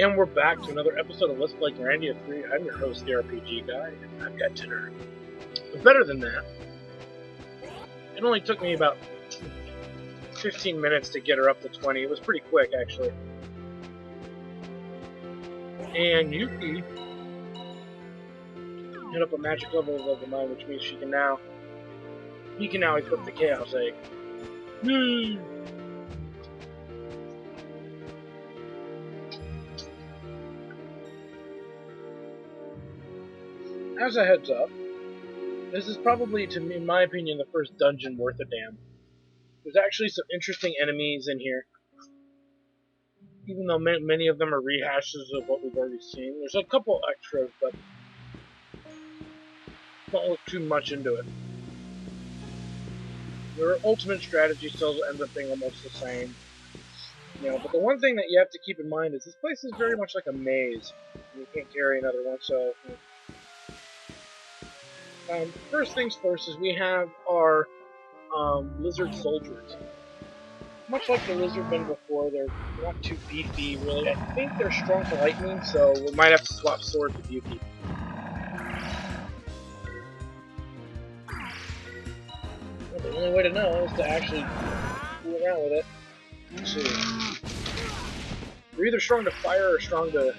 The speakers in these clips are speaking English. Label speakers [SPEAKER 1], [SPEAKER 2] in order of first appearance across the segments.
[SPEAKER 1] And we're back to another episode of Let's Play Grandia 3. I'm your host, the RPG Guy, and I've got dinner. But better than that, it only took me about 15 minutes to get her up to 20. It was pretty quick, actually. And Yuki hit up a magic level of level 9, which means he can now equip the Chaos Egg. Woo! As a heads up, this is probably, to me, in my opinion, the first dungeon worth a damn. There's actually some interesting enemies in here. Even though many of them are rehashes of what we've already seen. There's a couple extras, but don't look too much into it. Your ultimate strategy still ends up being almost the same. You know, but the one thing that you have to keep in mind is this place is very much like a maze. You can't carry another one, so... first things first is we have our lizard soldiers. Much like the lizardmen before, they're not too beefy, really. I think they're strong to lightning, so we might have to swap swords with Yuki. Well, the only way to know is to actually fool around with it. Let's see. They're either strong to fire or strong to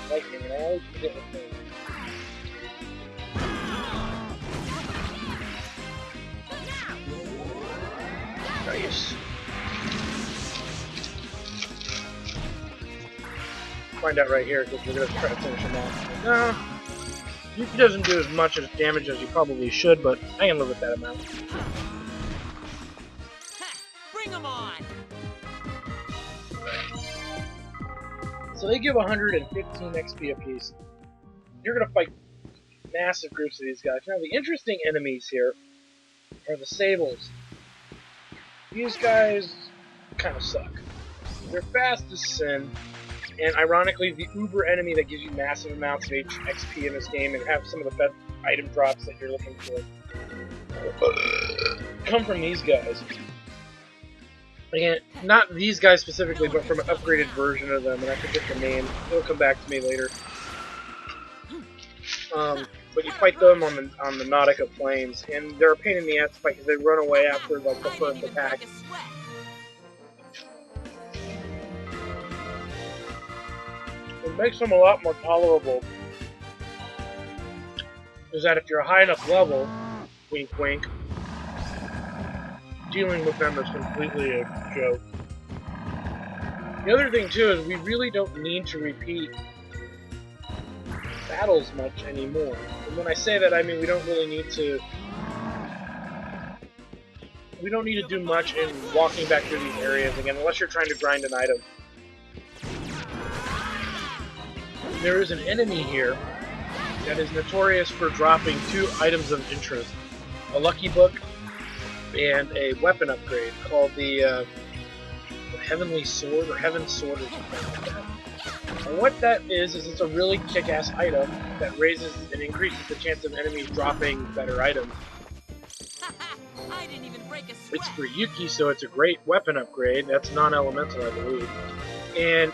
[SPEAKER 1] lightning, and I always forget what they are. Nice. Find out right here because we're gonna try to finish him off. No, Yuki doesn't do as much as damage as he probably should, but I can live with that amount.
[SPEAKER 2] Bring him on.
[SPEAKER 1] So they give 115 XP apiece. You're gonna fight massive groups of these guys. Now the interesting enemies here are the Sables. These guys kind of suck. They're fast as sin, and ironically, the uber enemy that gives you massive amounts of XP in this game and have some of the best item drops that you're looking for come from these guys. Again, not these guys specifically, but from an upgraded version of them, and I forget the name. It'll come back to me later. But you fight them on the Nautica Plains, and they're a pain in the ass to fight because they run away after like the first attack. What makes them a lot more tolerable is that if you're a high enough level, wink wink, dealing with them is completely a joke. The other thing too is we really don't need to repeat battles much anymore. And when I say that, I mean we don't really need to. We don't need to do much in walking back through these areas again, unless you're trying to grind an item. There is an enemy here that is notorious for dropping 2 items of interest: a lucky book and a weapon upgrade called the Heavenly Sword or Heaven Sword or something like that. And what that is it's a really kick-ass item that raises and increases the chance of enemies dropping better items.
[SPEAKER 2] I didn't even break a sweat.
[SPEAKER 1] It's for Yuki, so it's a great weapon upgrade. That's non-elemental, I believe. And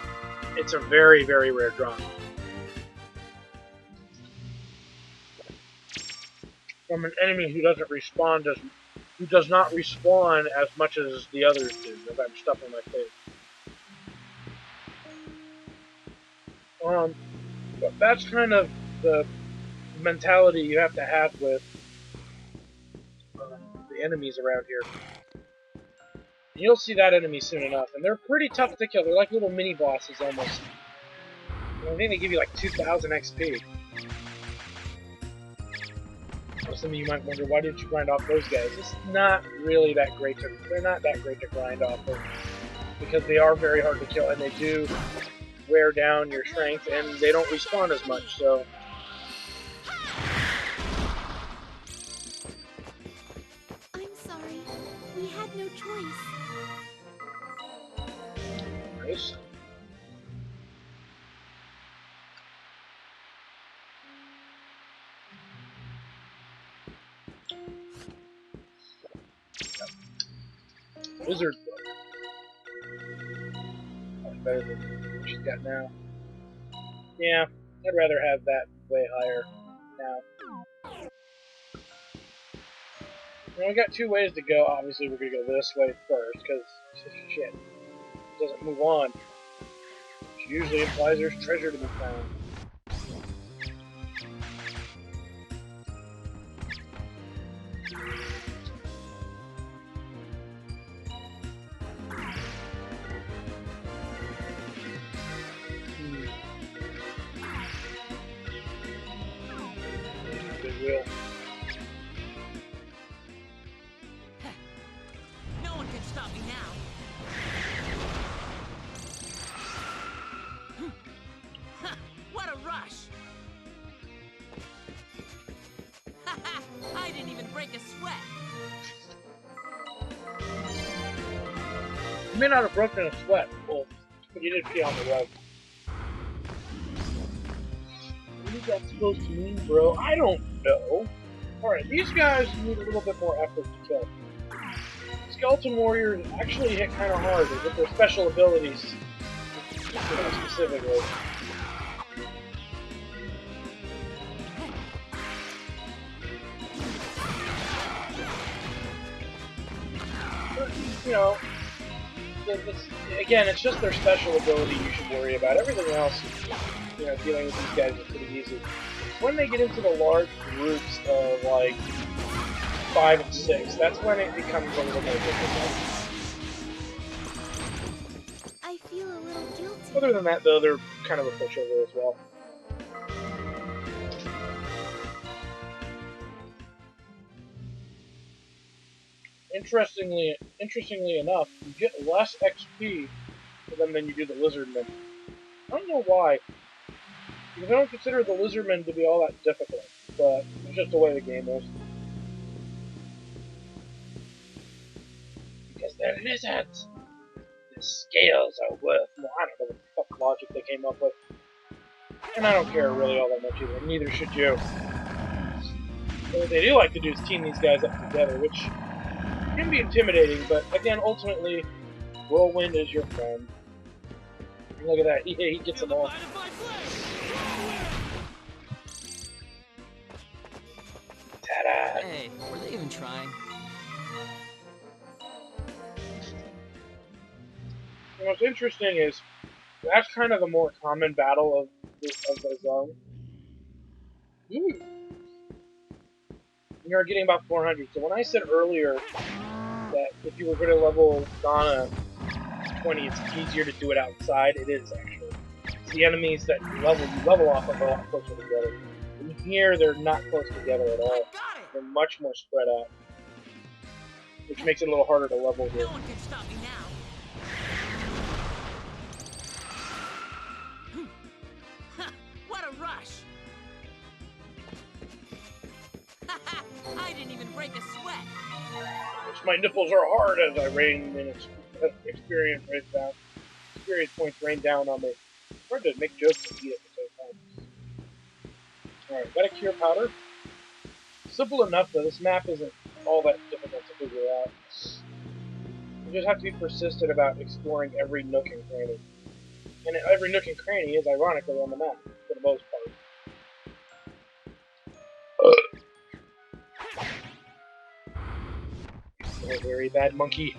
[SPEAKER 1] it's a very, very rare drop. From an enemy who doesn't respawn, who does not respawn as much as the others do, if I'm stuffing my face. But that's kind of the mentality you have to have with the enemies around here. And you'll see that enemy soon enough, and they're pretty tough to kill. They're like little mini bosses almost. And I think they give you like 2,000 XP. So some of you might wonder, why didn't you grind off those guys? It's not really that great to. They're not that great to grind off of because they are very hard to kill, and they do wear down your strength, and they don't respawn as much, so...
[SPEAKER 3] I'm sorry. We had no choice.
[SPEAKER 1] Nice. Lizard foot. Much better than what she's got now. Yeah, I'd rather have that way higher now. Now we got two ways to go. Obviously, we're gonna go this way first, because shit, it doesn't move on. Which usually implies there's treasure to be found. Goodwill.
[SPEAKER 2] No one can stop me now. What a rush! I didn't even break a sweat.
[SPEAKER 1] You may not have broken a sweat, Wolf, but you did pee on the rug. What is that supposed to mean, bro? I don't know. Alright, these guys need a little bit more effort to kill. Skeleton warriors actually hit kind of hard with their special abilities, specifically. But, you know, again, it's just their special ability you should worry about. Everything else, you know, dealing with these guys is pretty easy. When they get into the large groups of, like, 5 and 6, that's when it becomes a little more difficult.
[SPEAKER 3] I feel a little guilty.
[SPEAKER 1] Other than that, though, they're kind of a pushover as well. Interestingly enough, you get less XP for them than you do the lizardmen. I don't know why. Because I don't consider the lizardmen to be all that difficult, but it's just the way the game is. Because they're lizards. The scales are worth more. I don't know what the fuck logic they came up with. And I don't care really all that much either. Neither should you. What they do like to do is team these guys up together, which can be intimidating, but again, ultimately, Whirlwind is your friend. And look at that, he gets them all. Ta-da!
[SPEAKER 2] Hey, were they even trying?
[SPEAKER 1] And what's interesting is, that's kind of the more common battle of the zone. You're getting about 400, so when I said earlier that if you were going to level Donna 20, it's easier to do it outside. It is, actually. It's the enemies that you level off of are a lot closer together. In here, they're not close together at all. They're much more spread out, which makes it a little harder to level here.
[SPEAKER 2] No one can stop me now. What a rush! I didn't even break a sweat.
[SPEAKER 1] My nipples are hard as I rain in experience points rain down on me. It's hard to make jokes and eat at the same time. Alright, got a cure powder. Simple enough though, this map isn't all that difficult to figure out. You just have to be persistent about exploring every nook and cranny. And every nook and cranny is ironically on the map, for the most part. A very bad monkey.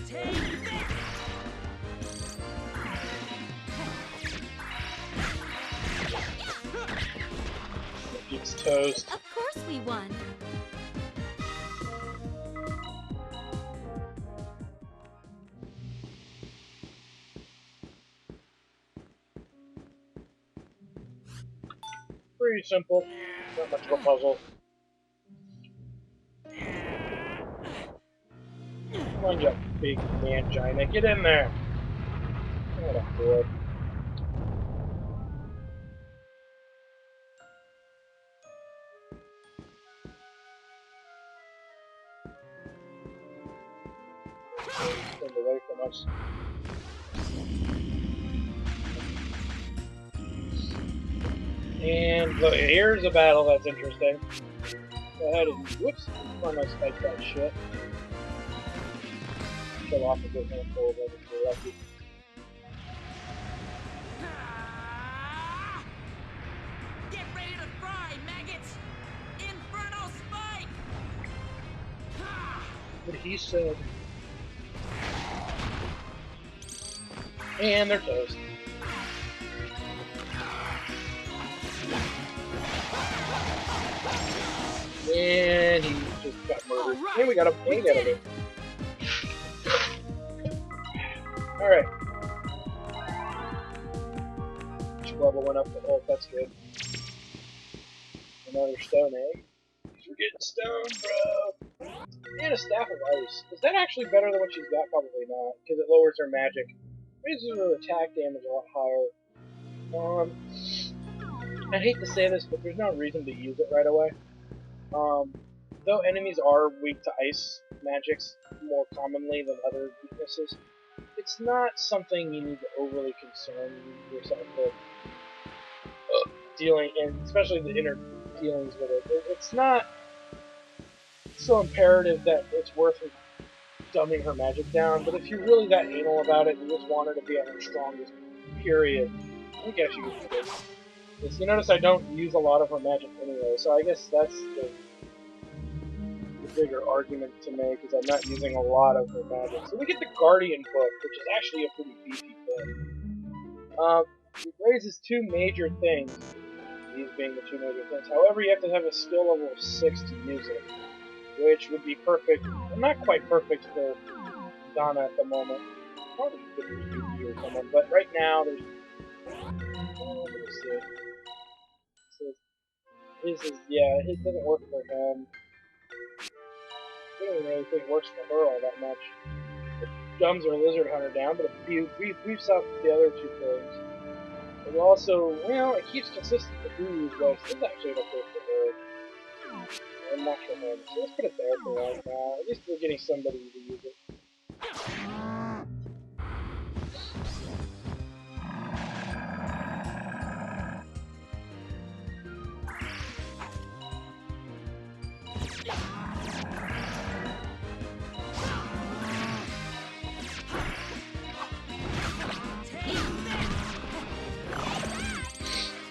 [SPEAKER 2] Take that!
[SPEAKER 1] It's toast.
[SPEAKER 3] Of course we won.
[SPEAKER 1] Pretty simple. Not much of a puzzle. Come on, you big mangina. Get in there. What a boy. Stand away from us. And look, here's a battle that's interesting. Go ahead and, whoops, run those spike that shit. Kill off a good handful of them if you're lucky.
[SPEAKER 2] Get ready to fry, maggots! Inferno spike!
[SPEAKER 1] What he said. And they're toast. And he just got murdered.
[SPEAKER 2] Right.
[SPEAKER 1] And we got a ping out of it. Alright. Each level went up to oh, that's good. Another stone egg. We're getting stoned, bro. And a staff of ice. Is that actually better than what she's got? Probably not, because it lowers her magic. Raises her attack damage a lot higher. I hate to say this, but there's no reason to use it right away. Though enemies are weak to ice magics more commonly than other weaknesses, it's not something you need to overly concern yourself with dealing, and especially the inner dealings with it. It's not so imperative that it's worth dumbing her magic down, but if you're really that anal about it, you just want her to be at her strongest, period, I guess you could do this. You notice I don't use a lot of her magic anyway, so I guess that's the bigger argument to make, is I'm not using a lot of her magic. So we get the Guardian book, which is actually a pretty beefy book. It raises two major things, these being the two major things. However, you have to have a skill level of 6 to use it, which would be perfect, well, not quite perfect for Donna at the moment. Probably good for Yuki or someone, but right now there's... let me see. So his is, yeah, it doesn't work for him. I don't really think it works for her all that much. It dumbs her Lizard Hunter down, but it beefs up the other two things. It also, well, it keeps consistent with Uru's Waste. This is actually okay for her. And not for him. So let's put it there for right now. At least we're getting somebody to use it.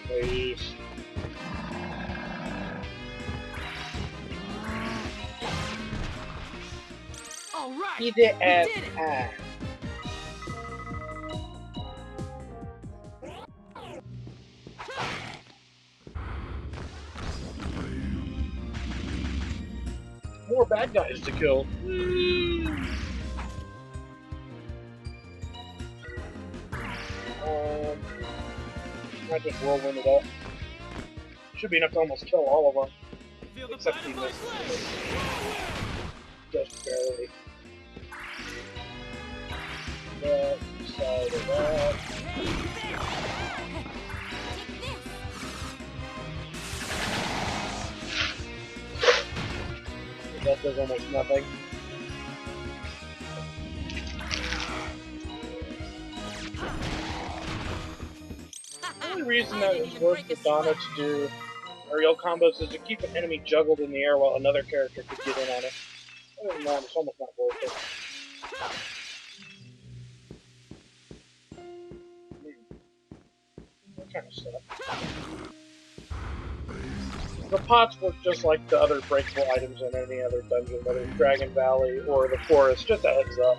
[SPEAKER 1] Please.
[SPEAKER 2] All right.
[SPEAKER 1] He did
[SPEAKER 2] We
[SPEAKER 1] as
[SPEAKER 2] did it.
[SPEAKER 1] I. More bad guys to kill. I just whirlwind it up. Should be enough to almost kill all of them.
[SPEAKER 2] Feel the
[SPEAKER 1] Except he
[SPEAKER 2] butterfly
[SPEAKER 1] missed.
[SPEAKER 2] flash.
[SPEAKER 1] Just barely. That side of that. That does almost nothing. The only reason that it's worth for Donna to do aerial combos is to keep an enemy juggled in the air while another character could get in on it. Other than that, it's almost not worth it. That kind of stuff. The pots work just like the other breakable items in any other dungeon, whether it's Dragon Valley or the forest, just a heads up.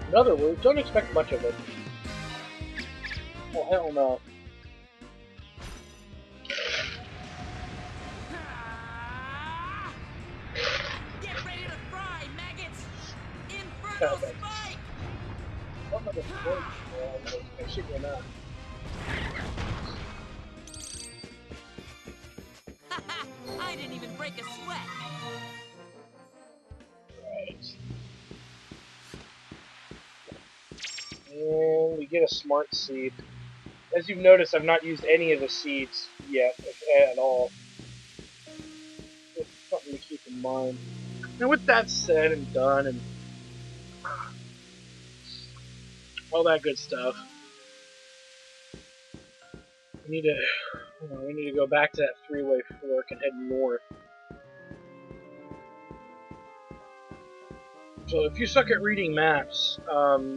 [SPEAKER 1] In other words, don't expect much of it. Oh, hell no.
[SPEAKER 2] Get ready to fry, maggots! Inferno spike!
[SPEAKER 1] What other words? I should go now.
[SPEAKER 2] I didn't even break a sweat.
[SPEAKER 1] Right. And we get a smart seed. As you've noticed, I've not used any of the seeds yet, if at all. It's something to keep in mind. Now with that said and done, and all that good stuff, We need to go back to that three-way fork and head north. So if you suck at reading maps,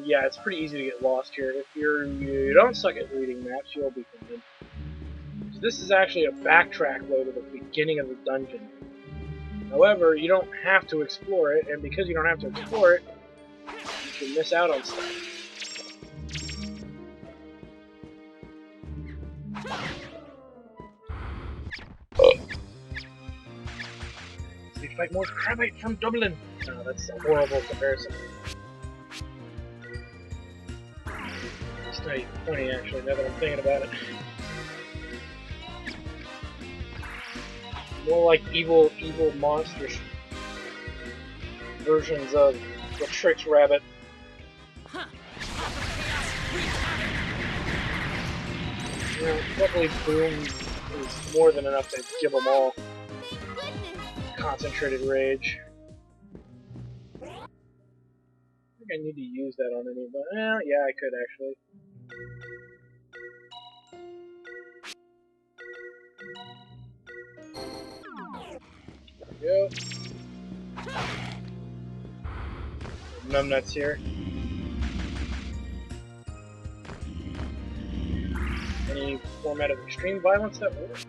[SPEAKER 1] yeah, it's pretty easy to get lost here. If you don't suck at reading maps, you'll be fine. So this is actually a backtrack way to the beginning of the dungeon. However, you don't have to explore it, and because you don't have to explore it, you can miss out on stuff. So you fight more crabite from Dublin. No, that's a horrible comparison. It's not even funny, actually, now that I'm thinking about it. More like evil monsters. Versions of the Tricks Rabbit. You know, luckily Boom is more than enough to give them all concentrated rage. I think I need to use that on anybody. Yeah, I could actually. There we go. Numbnuts here. Any format of extreme violence that works.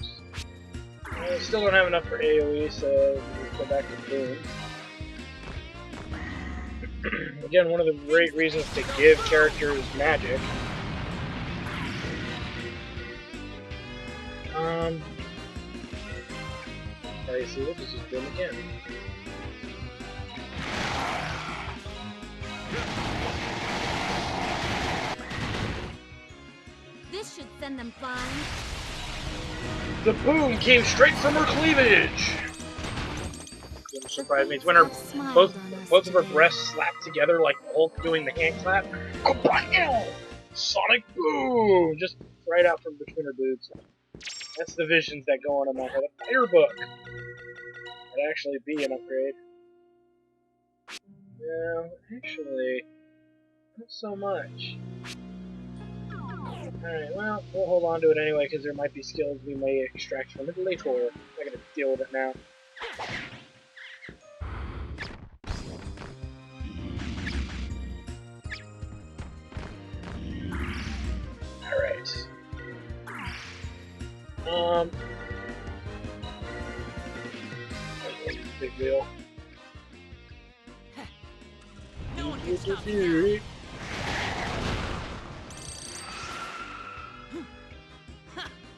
[SPEAKER 1] I still don't have enough for AoE, so we'll go back to Boom. Again, one of the great reasons to give characters magic. I see, this is just Boom again.
[SPEAKER 3] This should send them flying.
[SPEAKER 1] The boom came straight from her cleavage! Wouldn't surprise me. It's when her both of her breasts slap together like Hulk doing the hand clap. Kabam! Sonic boom! Just right out from between her boobs. That's the visions that go on in my head. A fire book! That'd actually be an upgrade. Yeah, actually, not so much. Alright, well, we'll hold on to it anyway, because there might be skills we may extract from it later. I'm not going to deal with it now. Alright. Big deal.
[SPEAKER 2] No one can stop me now.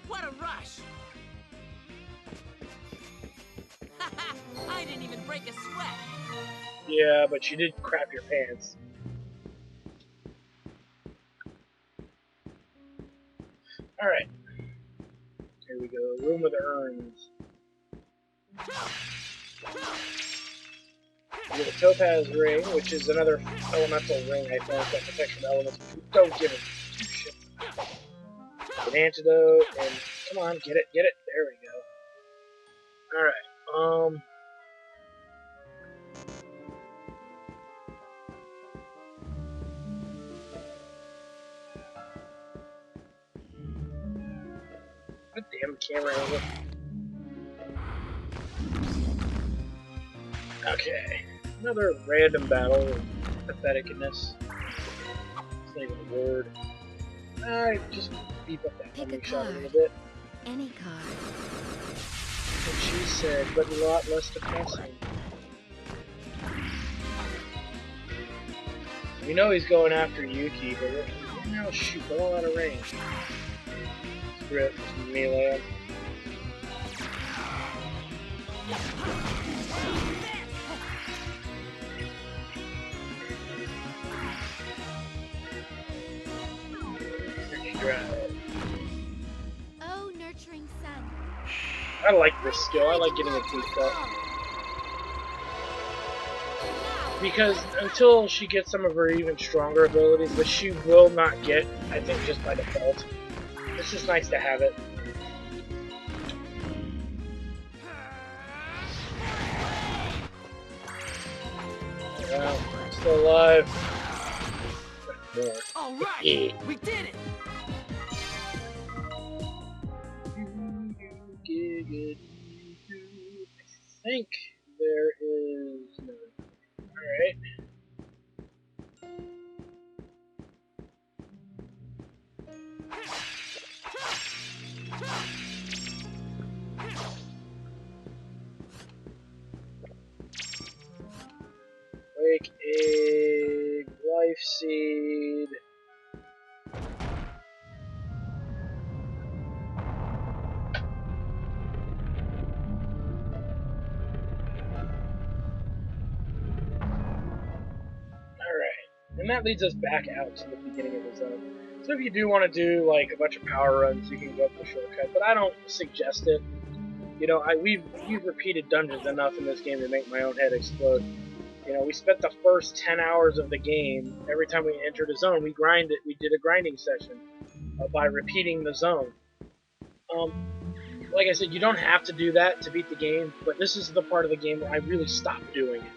[SPEAKER 2] What a rush! I didn't even break a sweat.
[SPEAKER 1] Yeah, but you did crap your pants. Alright. Here we go. Room with urns. You get a topaz ring, which is another elemental ring I found that protects from elements which we don't give a two shit. An antidote, and come on, get it. There we go. Alright, what damn camera angle? Okay. Another random battle of patheticness. It's not even a word. I just beef up that homing shot a little bit.
[SPEAKER 3] Any card.
[SPEAKER 1] What she said, but a lot less depressing. We know he's going after Yuki, but we're now shoot, all out of range. Screw it, just melee him.
[SPEAKER 3] Oh, nurturing sun.
[SPEAKER 1] I like this skill. I like getting it tweaked up. Because until she gets some of her even stronger abilities, which she will not get, I think, just by default. It's just nice to have it. Well, I'm still alive. More.
[SPEAKER 2] All right, we did it.
[SPEAKER 1] I think there is no. Alright. Wake egg, life seed. And that leads us back out to the beginning of the zone. So if you do want to do like a bunch of power runs, you can go up the shortcut, but I don't suggest it. You know, we've repeated dungeons enough in this game to make my own head explode. You know, we spent the first 10 hours of the game, every time we entered a zone, we did a grinding session by repeating the zone. Like I said, you don't have to do that to beat the game, but this is the part of the game where I really stopped doing it.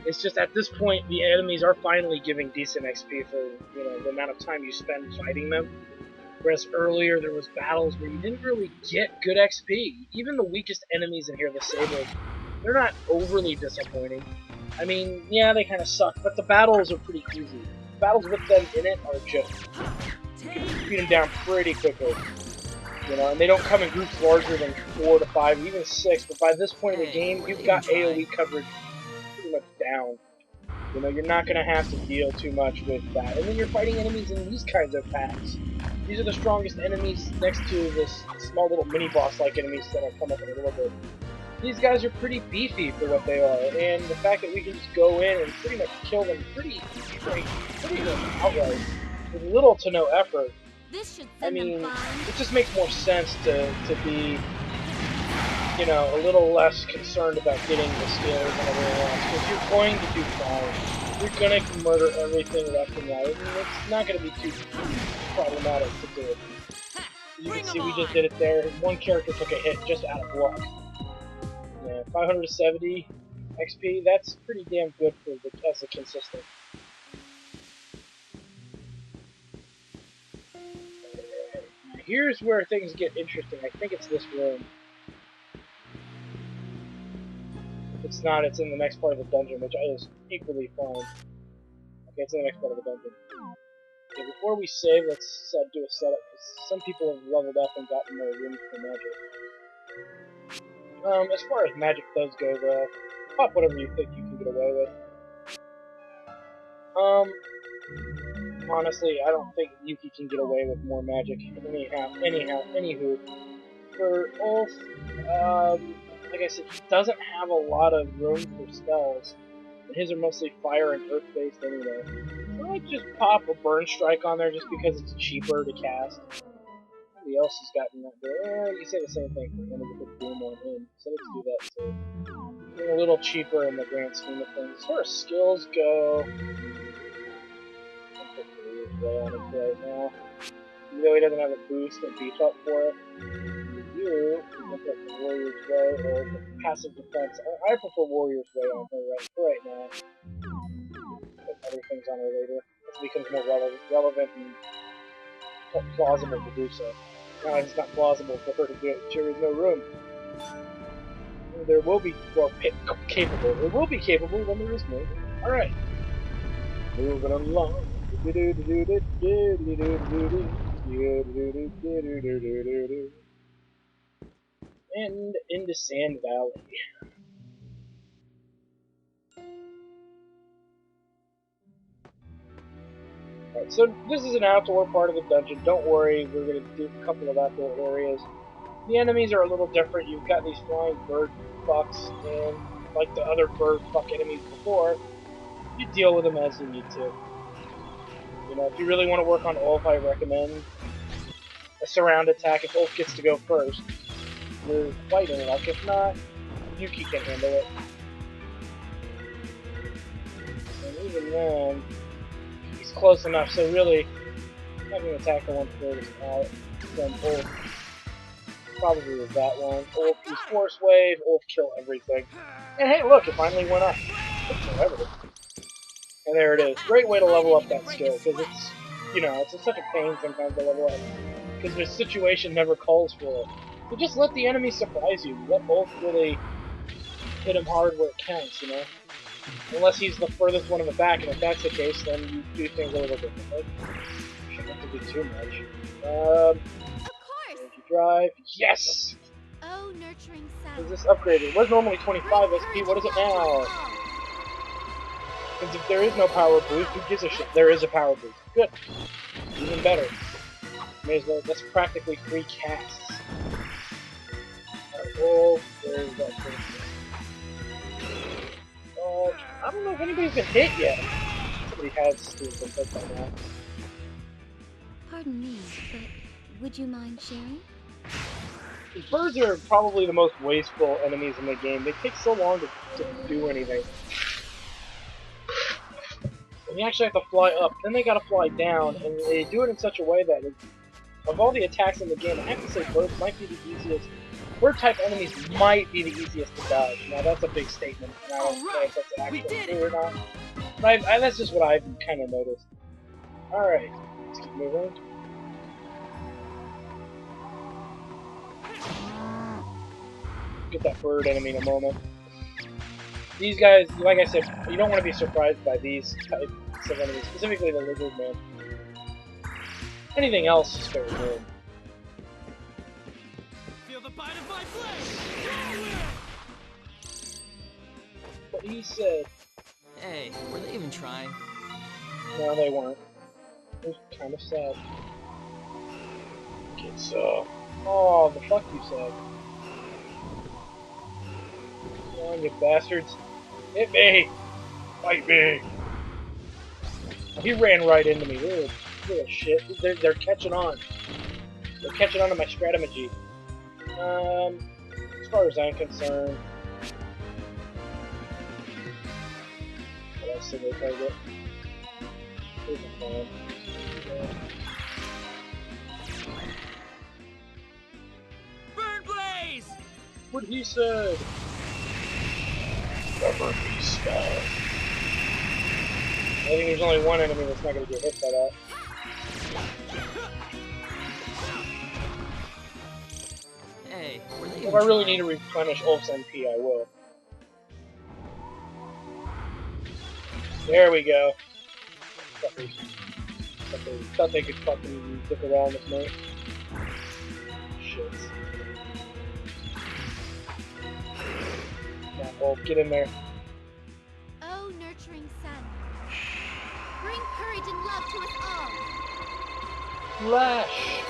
[SPEAKER 1] It's just at this point, the enemies are finally giving decent XP for, you know, the amount of time you spend fighting them. Whereas earlier there was battles where you didn't really get good XP. Even the weakest enemies in here, the Sables, they're not overly disappointing. I mean, yeah, they kind of suck, but the battles are pretty easy. The battles with them in it are just, you can beat them down pretty quickly. You know, and they don't come in groups larger than 4 to 5, even 6, but by this point in the game, you've got AoE coverage pretty much down. You know, you're not going to have to deal too much with that. And then you're fighting enemies in these kinds of packs. These are the strongest enemies next to this small little mini-boss-like enemies that I'll come up in a little bit. These guys are pretty beefy for what they are, and the fact that we can just go in and pretty much kill them pretty outright, with little to no effort. I mean, it just makes more sense to be, you know, a little less concerned about getting the skills and everything else. Because you're going to do fine. You're going to murder everything left and right. And it's not going to be too problematic to do it. You can see we just did it there. One character took a hit just out of luck. Yeah, 570 XP, that's pretty damn good for as a consistent. Here's where things get interesting. I think it's this room. If it's not, it's in the next part of the dungeon, which is equally fine. Okay, it's in the next part of the dungeon. Okay, before we save, let's do a setup, because some people have leveled up and gotten their rooms for magic. As far as magic does go, though, pop whatever you think you can get away with. Honestly, I don't think Yuki can get away with more magic. Anywho, for Ulf, like I said, he doesn't have a lot of room for spells. And his are mostly fire and earth based anyway. So I might just pop a burn strike on there just because it's cheaper to cast. Somebody else has gotten that there. You say the same thing for him with the boom on him. So let's do that too. Being a little cheaper in the grand scheme of things. As far as skills go, on it right now. Even though he doesn't have a boost and beef up for it. You can look at the Warrior's Way or the passive defense. I prefer Warrior's Way on her right now. Put other things on her later. It becomes more relevant and plausible to do so. Now it's not plausible for her to do it. There is no room. There will be capable. It will be capable when there is room. Alright. Moving along. And into Sand Valley. Alright, so this is an outdoor part of the dungeon. Don't worry, we're going to do a couple of outdoor areas. The enemies are a little different. You've got these flying bird fucks, and like the other bird fuck enemies before, you deal with them as you need to. You know, if you really want to work on Ulf, I recommend a surround attack if Ulf gets to go first. You're fighting luck. If not, Yuki can handle it. And even then, he's close enough, so really, having attack the one furthest out from Ulf. Probably with that one. Ulf use Force Wave, Ulf kill everything. And hey, look, it finally went up. Took forever. And there it is. Great way to level up that skill, because it's, you know, it's such a pain sometimes to level up. Because the situation never calls for it. So just let the enemy surprise you. Let both really hit him hard where it counts, you know? Unless he's the furthest one in the back, and if that's the case, then you do things a little differently. Shouldn't have to do too much.
[SPEAKER 3] Of course!
[SPEAKER 1] Energy drive. Yes!
[SPEAKER 3] Oh, nurturing sound.
[SPEAKER 1] Is this upgraded? It was normally 25 SP, what is it now? Because if there is no power boost, who gives a shit? There is a power boost. Good. Even better. May as well, that's practically 3 casts. Alright, well, there's that thing. I don't know if anybody's been hit yet. Somebody has been hit by now.
[SPEAKER 3] Pardon me, but would you mind sharing?
[SPEAKER 1] The birds are probably the most wasteful enemies in the game. They take so long to do anything. And you actually have to fly up, then they gotta fly down, and they do it in such a way that, of all the attacks in the game, I have to say birds might be the easiest. Bird-type enemies might be the easiest to dodge. Now that's a big statement, and I don't know if that's actually true or not. But that's just what I've kind of noticed. Alright, let's keep moving. Get that bird enemy in a moment. These guys, like I said, you don't want to be surprised by these types of enemies, specifically the lizard man. Anything else is fair game.
[SPEAKER 2] Feel the bite of my blade!
[SPEAKER 1] What he said.
[SPEAKER 4] Hey, were they even trying?
[SPEAKER 1] No, they weren't. It was kind of sad. Okay, so... Oh, the fuck you said. Come on, you bastards. Hit me! Fight me! He ran right into me. Little shit. They're catching on. They're catching on to my strategy. As far as I'm concerned... What single target? Here's a plan.
[SPEAKER 2] Burn blaze!
[SPEAKER 1] What he said! Never be spelled. I think there's only one enemy that's not going to get hit by that.
[SPEAKER 4] Hey, were they
[SPEAKER 1] If
[SPEAKER 4] even
[SPEAKER 1] I really
[SPEAKER 4] trying?
[SPEAKER 1] need to replenish Ulf's MP, I will. There we go. Fuckers. Thought they could fucking dick around with me. Shit. Come on, Ulf, get in there.
[SPEAKER 3] Oh, nurturing sun. Bring courage and love to us all.
[SPEAKER 1] Flash!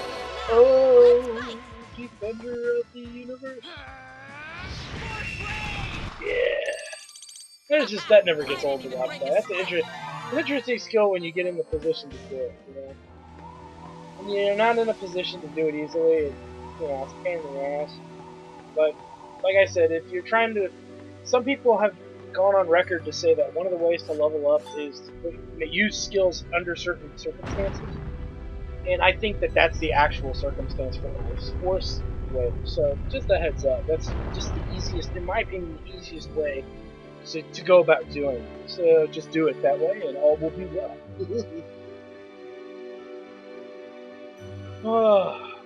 [SPEAKER 3] Now,
[SPEAKER 1] Oh!
[SPEAKER 3] let's fight.
[SPEAKER 1] Defender of the universe. Yeah. There's just, that never gets old to watch that. That's an interesting skill when you get in the position to do it, you know. When you're not in a position to do it easily, you know, it's a pain in the ass. But, like I said, if you're trying to... Some people have gone on record to say that one of the ways to level up is to use skills under certain circumstances. And I think that that's the actual circumstance for this force way. So, just a heads up. That's just the easiest, in my opinion, the easiest way to go about doing it. So, just do it that way, and all will be well.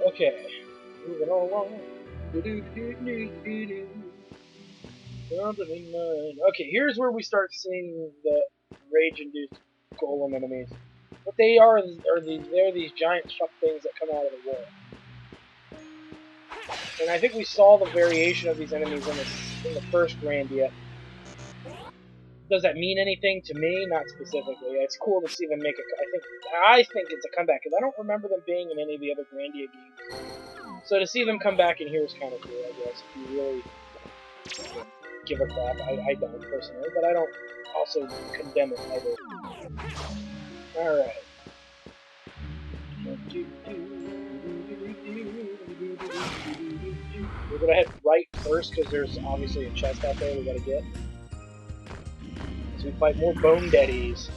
[SPEAKER 1] Okay. Moving along. Okay, here's where we start seeing the rage-induced golem enemies. What they are they're these giant chuck things that come out of the wall. And I think we saw the variation of these enemies in the first Grandia. Does that mean anything to me? Not specifically. It's cool to see them make I think it's a comeback, because I don't remember them being in any of the other Grandia games. So to see them come back in here is kind of cool, I guess, if you really give a crap. I don't, personally, but I don't also condemn it either. Alright. We're gonna head right first, because there's obviously a chest out there we gotta get. As we fight more bone daddies.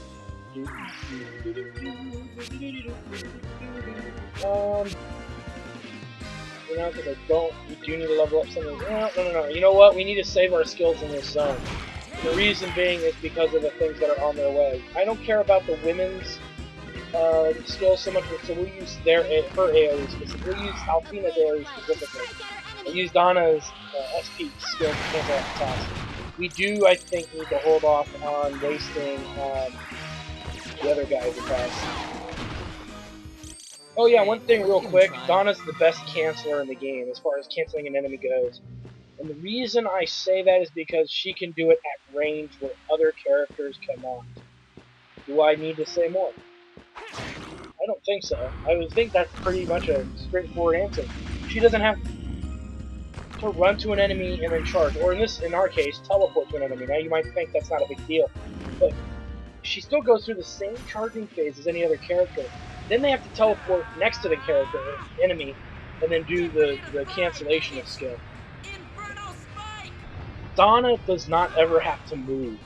[SPEAKER 1] You know, because we do need to level up something. No. You know what? We need to save our skills in this zone. The reason being is because of the things that are on their way. I don't care about the women's skills so much, so we'll use her AoE specifically. We'll use Alfina's AoE specifically. I use Donna's SP skill to cancel out attacks. We do, I think, need to hold off on wasting the other guy's attacks. Oh yeah, one thing real quick, Donna's the best canceller in the game as far as canceling an enemy goes. And the reason I say that is because she can do it at range where other characters cannot. Do I need to say more? I don't think so. I would think that's pretty much a straightforward answer. She doesn't have to run to an enemy and then charge, or in our case, teleport to an enemy. Now you might think that's not a big deal, but she still goes through the same charging phase as any other character. Then they have to teleport next to the enemy, and then do the cancellation of skill. Donna does not ever have to move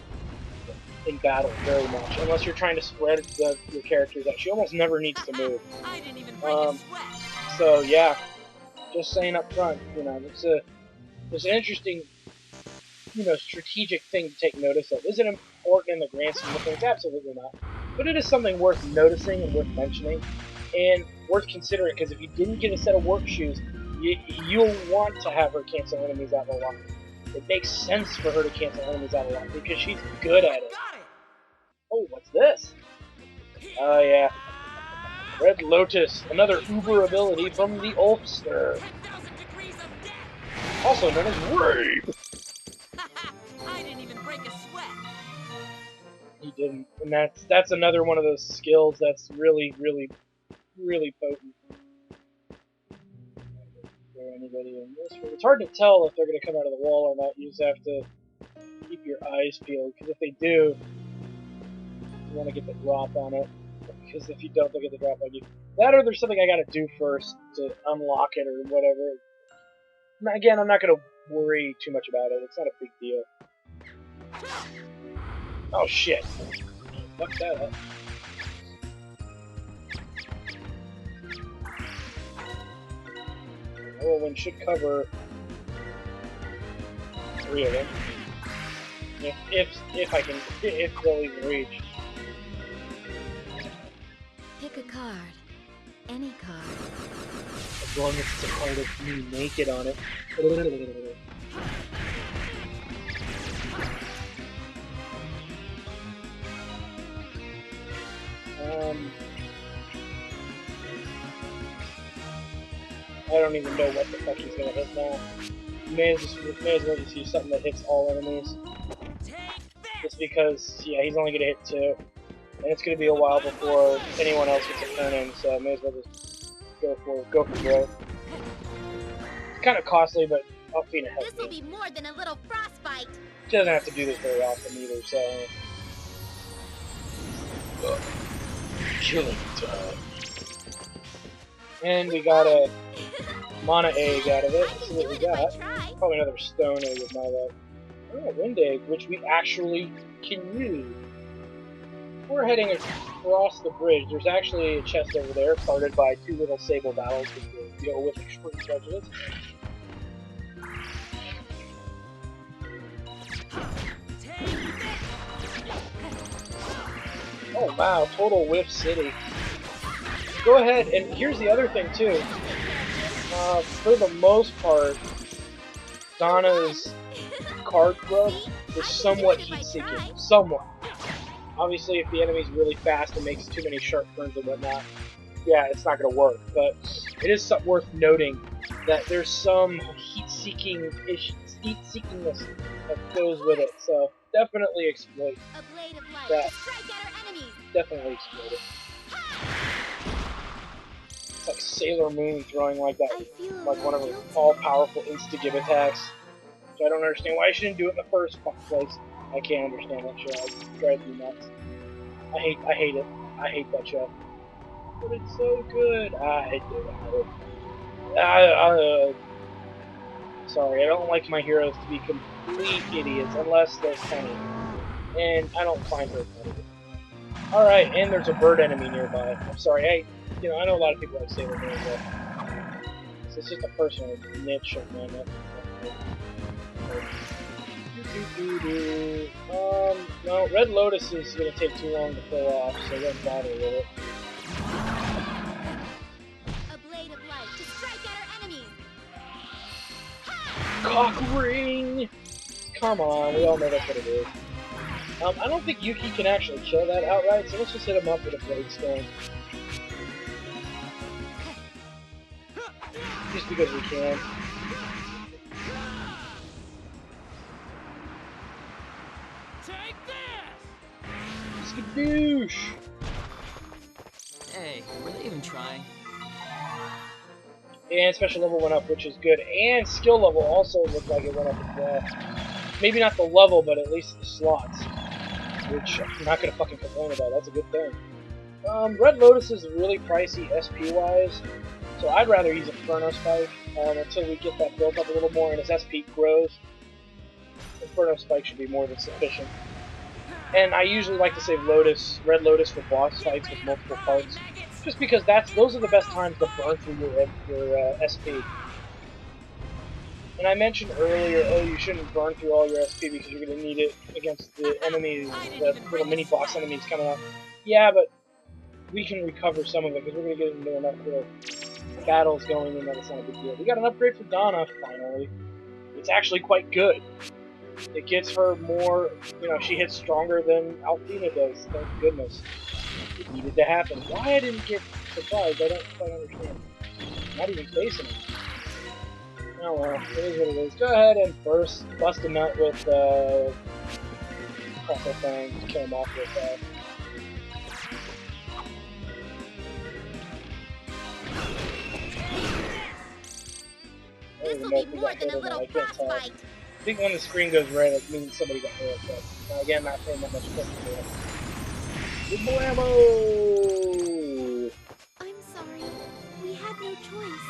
[SPEAKER 1] in battle very much, unless you're trying to spread your characters out. She almost never needs to move. So yeah, just saying up front, it's an interesting, strategic thing to take notice of. Is it important in the grand scheme of things? Absolutely not. But it is something worth noticing and worth mentioning, and worth considering, because if you didn't get a set of work shoes, you'll want to have her cancel enemies out a lot. It makes sense for her to cancel enemies out a lot, because she's good at it. Oh, what's this? Oh yeah. Red Lotus, another uber ability from the Ulfster. Also known as Rape!
[SPEAKER 2] I didn't even break a sweat.
[SPEAKER 1] He didn't. And that's another one of those skills that's really, really, really potent. Is there anybody in this room? It's hard to tell if they're going to come out of the wall or not. You just have to keep your eyes peeled, because if they do, you want to get the drop on it. Because if you don't, they'll get the drop on you. That or there's something I gotta do first to unlock it or whatever. Again, I'm not gonna worry too much about it. It's not a big deal. Oh shit. Fuck that up. Whirlwind should cover 3 of them. If they'll even reach.
[SPEAKER 3] Pick a card. Any card.
[SPEAKER 1] As long as it's a card of me naked on it. I don't even know what the fuck he's gonna hit now. May as well just use something that hits all enemies. Just because, yeah, he's only gonna hit 2. And it's going to be a while before anyone else gets a turn in, so I may as well just go for broke. It's kind of costly, but I'll feed it.
[SPEAKER 3] This will be more than a little frostbite.
[SPEAKER 1] She doesn't have to do this very often either, so. Killing time. And we got a mana egg out of it. Let's see what we got. Probably another stone egg with my luck. Oh, a wind egg, which we actually can use. We're heading across the bridge. There's actually a chest over there, guarded by 2 little sable battles, which we'll deal with extreme prejudice. Oh wow, total whiff city. Go ahead, and here's the other thing too. For the most part, Donna's card throw is somewhat heat-seeking. Somewhat. Obviously, if the enemy's really fast and makes too many sharp turns and whatnot, yeah, it's not going to work. But it is worth noting that there's some heat-seekingness that goes with it. So definitely exploit that. Definitely exploit it. It's like Sailor Moon throwing like that, like one of her all-powerful insta-give attacks. Which I don't understand why she didn't do it in the first place. I can't understand that show. It drives me nuts. I hate it. I hate that show. But it's so good. I do. Sorry, I don't like my heroes to be complete idiots unless they're funny. And I don't find her funny. Alright, and there's a bird enemy nearby. I'm sorry, I know a lot of people like Sailor Moon, but it's just a personal niche of mine. No, Red Lotus is going to take too long to fill off, so don't bother with it.
[SPEAKER 3] A blade of light to strike at our enemies.
[SPEAKER 1] Cock ring! Come on, we all know that's what it is. I don't think Yuki can actually kill that outright, so let's just hit him up with a Blade Storm. Just because we can.
[SPEAKER 2] Take this!
[SPEAKER 1] Skadoosh!
[SPEAKER 4] Hey, were they even trying?
[SPEAKER 1] And special level went up, which is good. And skill level also looked like it went up as well. Maybe not the level, but at least the slots. Which I'm not going to fucking complain about. That's a good thing. Red Lotus is really pricey SP-wise. So I'd rather use Inferno Spike until we get that built up a little more and his SP grows. Inferno Spike should be more than sufficient. And I usually like to save Red Lotus for boss fights with multiple parts. Just because those are the best times to burn through your SP. And I mentioned earlier, oh, you shouldn't burn through all your SP because you're going to need it against the enemies, the little mini-boss enemies coming up. Yeah, but we can recover some of it because we're going to get into enough little battles going in that it's not a big deal. We got an upgrade for Donna, finally. It's actually quite good. It gets her more, she hits stronger than Alfina does, thank goodness. It needed to happen. Why I didn't get surprised, I don't quite understand. Not even facing him. Oh well, it is what it is. Go ahead and first bust a nut with Crackle Fang to kill him off with that.
[SPEAKER 3] This will be more than a little frostbite.
[SPEAKER 1] I think when the screen goes red, it means somebody got hurt. But again, not paying that much attention to it. Blammo!
[SPEAKER 3] I'm sorry. We had no choice.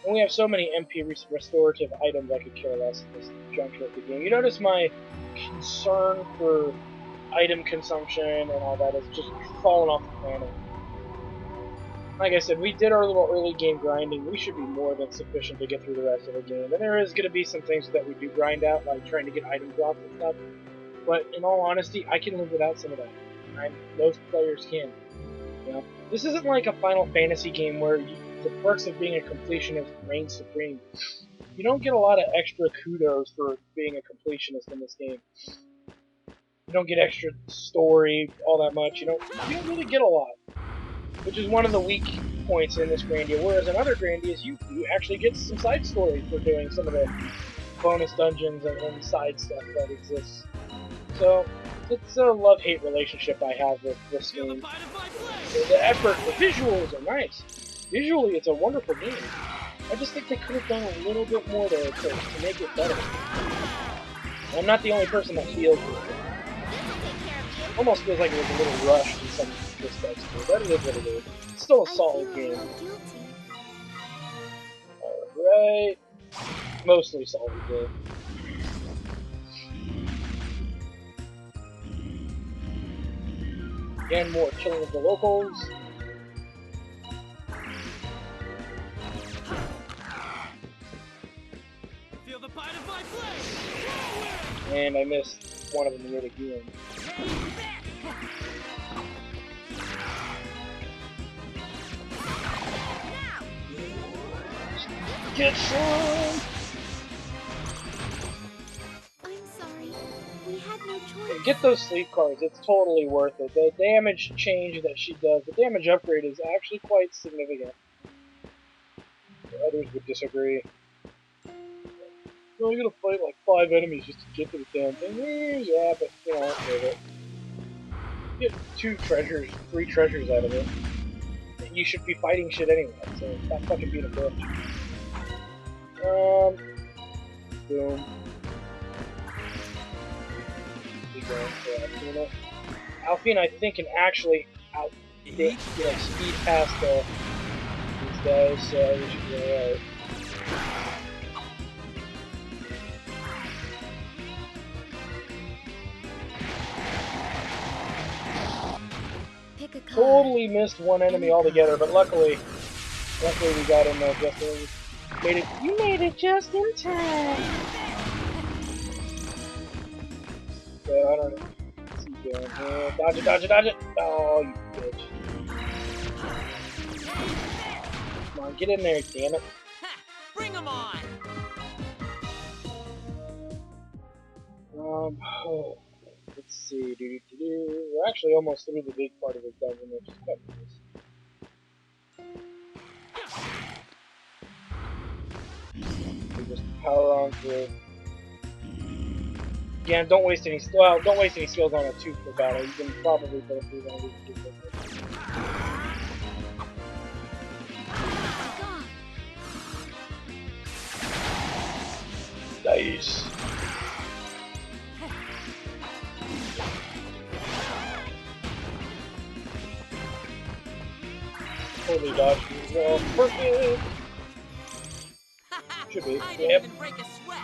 [SPEAKER 1] And we have so many MP restorative items I could care less at this juncture of the game. You notice my concern for item consumption and all that is just falling off the planet. Like I said, we did our little early game grinding. We should be more than sufficient to get through the rest of the game. And there is going to be some things that we do grind out, like trying to get item drops and stuff. But in all honesty, I can live without some of that. Most players can. This isn't like a Final Fantasy game where the perks of being a completionist reign supreme. You don't get a lot of extra kudos for being a completionist in this game. You don't get extra story all that much. You don't really get a lot. Which is one of the weak points in this Grandia, whereas in other Grandias, you actually get some side story for doing some of the bonus dungeons and side stuff that exists. So, it's a love-hate relationship I have with this game. The effort, the visuals are nice. Visually, it's a wonderful game. I just think they could have done a little bit more to make it better. I'm not the only person that feels it. Almost feels like it was a little rushed in some respects, but that is what it is. It's still a solid game. Alright. Mostly solid game. Again, more killing of the locals.
[SPEAKER 2] Feel the bite of my blade.
[SPEAKER 1] And I missed one of them yet again. Get some!
[SPEAKER 3] I'm sorry. We had no choice.
[SPEAKER 1] Get those sleep cards, it's totally worth it. The damage change that she does, the damage upgrade is actually quite significant. Others would disagree. Well, you gotta fight like 5 enemies just to get to the damn thing. Yeah, but it's worth it. You get 3 treasures out of it. And you should be fighting shit anyway, so stop fucking being a bitch. Boom. Alfina. Alfina, I think, can actually speed past these guys, so we should be alright. Totally missed one enemy altogether, but luckily we got in there just in. You made it just in time. So I don't know. What's he doing here? Dodge it, dodge it, dodge it! Oh, you bitch. Come on, get in there, damn it.
[SPEAKER 2] Bring 'em on.
[SPEAKER 1] Oh, let's see. We're actually almost through the big part of the dungeon, which is quite nice. We just power on through. Again, don't waste any. Well, don't waste any skills on a 2 for battle. You can probably go through one of these 2 for. Nice. Totally dodged as well. Perfect. Should be.
[SPEAKER 2] I didn't even break a sweat.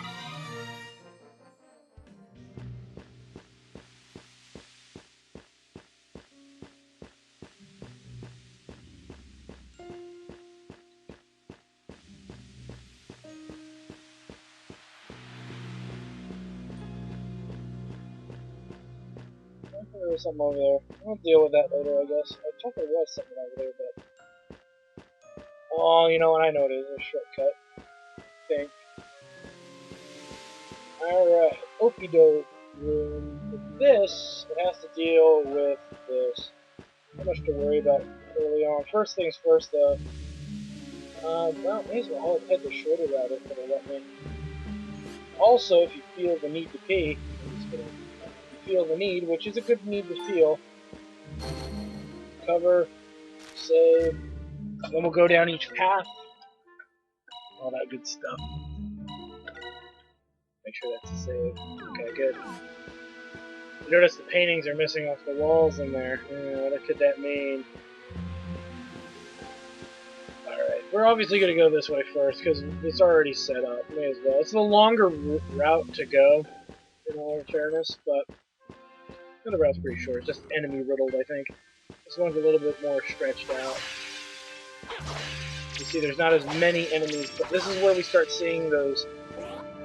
[SPEAKER 1] There was something over there. I'll deal with that later, I guess. I thought there was something over there, but... Oh, you know what? I know it is. A shortcut. Thing. Alright. Okie doke room. With this, it has to deal with this. Not much to worry about early on. First things first, though. Well, may as well head the shorter route if it'll let me. Also, if you feel the need to pee, I'm just kidding. Feel the need, which is a good need to feel. Cover, save, then we'll go down each path. All that good stuff. Make sure that's a save. Okay, good. You notice the paintings are missing off the walls in there. What could that mean? Alright, we're obviously going to go this way first because it's already set up. May as well. It's the longer route to go, in all fairness, but the other route's pretty short. It's just enemy riddled, I think. This one's a little bit more stretched out. You see, there's not as many enemies, but this is where we start seeing those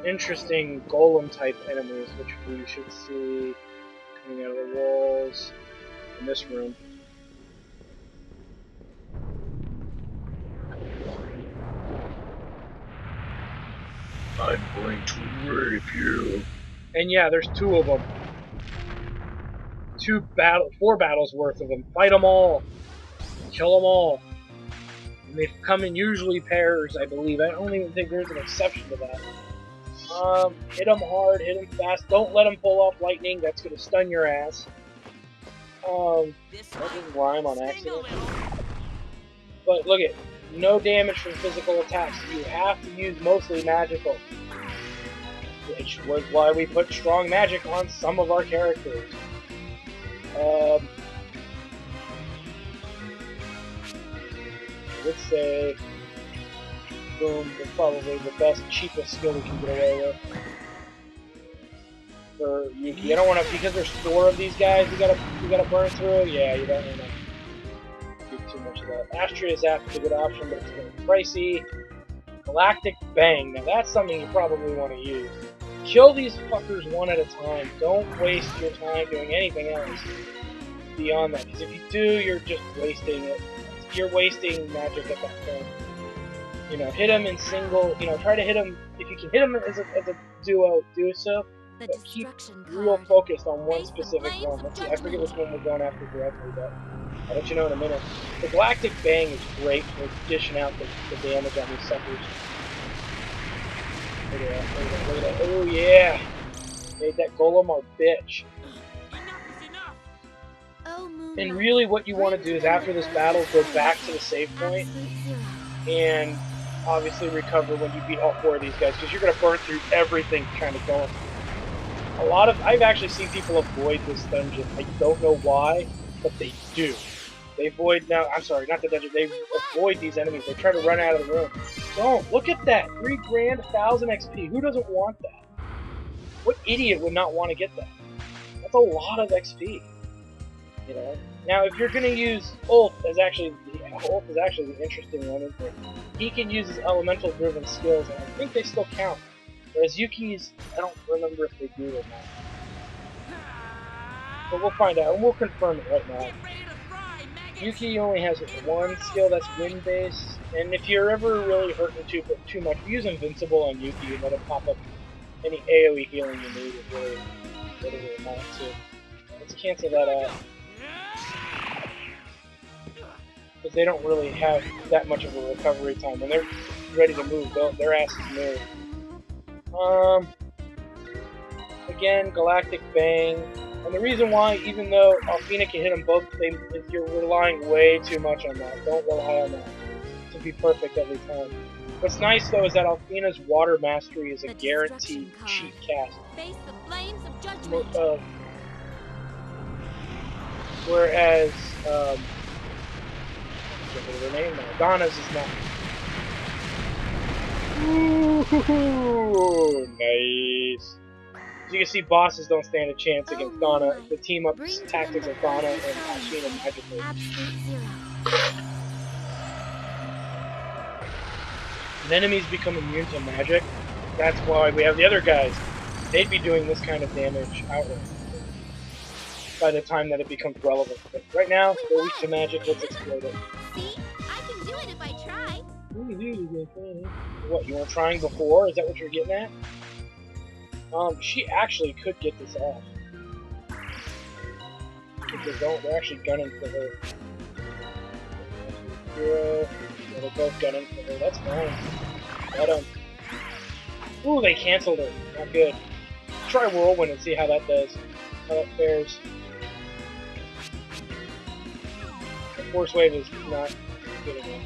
[SPEAKER 1] interesting golem-type enemies, which we should see coming out of the walls in this room. I'm going to rape you. And yeah, there's 2 of them. 4 battles worth of them. Fight them all. Kill them all. And they come in usually pairs, I believe. I don't even think there's an exception to that. Hit them hard, hit them fast. Don't let them pull off lightning. That's going to stun your ass. That didn't rhyme on accident. But look at, no damage from physical attacks. You have to use mostly magical. Which was why we put strong magic on some of our characters. Let's say, boom, is probably the best, cheapest skill we can get away with. For Yuki, I don't want to, because there's 4 of these guys we gotta burn through. Yeah, you don't want to do too much of that. Astria Zap is a good option, but it's going to be pricey. Galactic Bang, now that's something you probably want to use. Kill these fuckers one at a time. Don't waste your time doing anything else beyond that, because if you do, you're just wasting it. You're wasting magic at that point. You know, hit him in single, you know, try to hit him, if you can hit him as a duo, do so, but keep real focused on one specific one. Let's see, I forget which one we're going after directly, but I'll let you know in a minute. The Galactic Bang is great for dishing out the damage on these suckers. Look at that, look at that, look at that. Oh yeah! Made that golem our bitch. And really what you want to do is after this battle, go back to the save point and obviously recover when you beat all 4 of these guys, because you're going to burn through everything trying to go. I've actually seen people avoid this dungeon. I don't know why, but they do. They avoid, now, I'm sorry, not the dungeon, they avoid these enemies. They try to run out of the room. Don't, look at that, 3 grand, 1,000 XP. Who doesn't want that? What idiot would not want to get that? That's a lot of XP. You know? Now, if you're going to use Ulf as actually, Ulf is actually the interesting one, isn't it? He can use his elemental-driven skills, and I think they still count. Whereas Yuki's, I don't remember if they do or not. But we'll find out, and we'll confirm it right now. Yuki only has 1 skill that's wind-based, and if you're ever really hurting too much, use Invincible on Yuki and let it pop up any AoE healing you need is really what it will amount to. Let's cancel that out. Because they don't really have that much of a recovery time. When they're ready to move, their asses move. Again, Galactic Bang. And the reason why, even though Alfina can hit them both, is you're relying way too much on that. Don't rely on that to be perfect every time. What's nice, though, is that Alfina's Water Mastery is a guaranteed cheat cast.
[SPEAKER 3] Face the flames of judgment.
[SPEAKER 1] Whereas, I forget her name now. Donna's is not. Ooh, nice. As you can see, bosses don't stand a chance against Donna. The team-up tactics of Donna and Ashina magically. When enemies become immune to magic, that's why we have the other guys. They'd be doing this kind of damage outright by the time that it becomes relevant. But right now, they're weak to magic. Let's exploit it.
[SPEAKER 3] See? I can do it if I try.
[SPEAKER 1] What, you weren't trying before? Is that what you're getting at? She actually could get this off. If they don't, they're actually gunning for her. Yeah, they're both gunning for her. That's fine. Let them. Ooh, they canceled her. Not good. Try Whirlwind and see how that does. How that fares. The Force Wave is not good enough.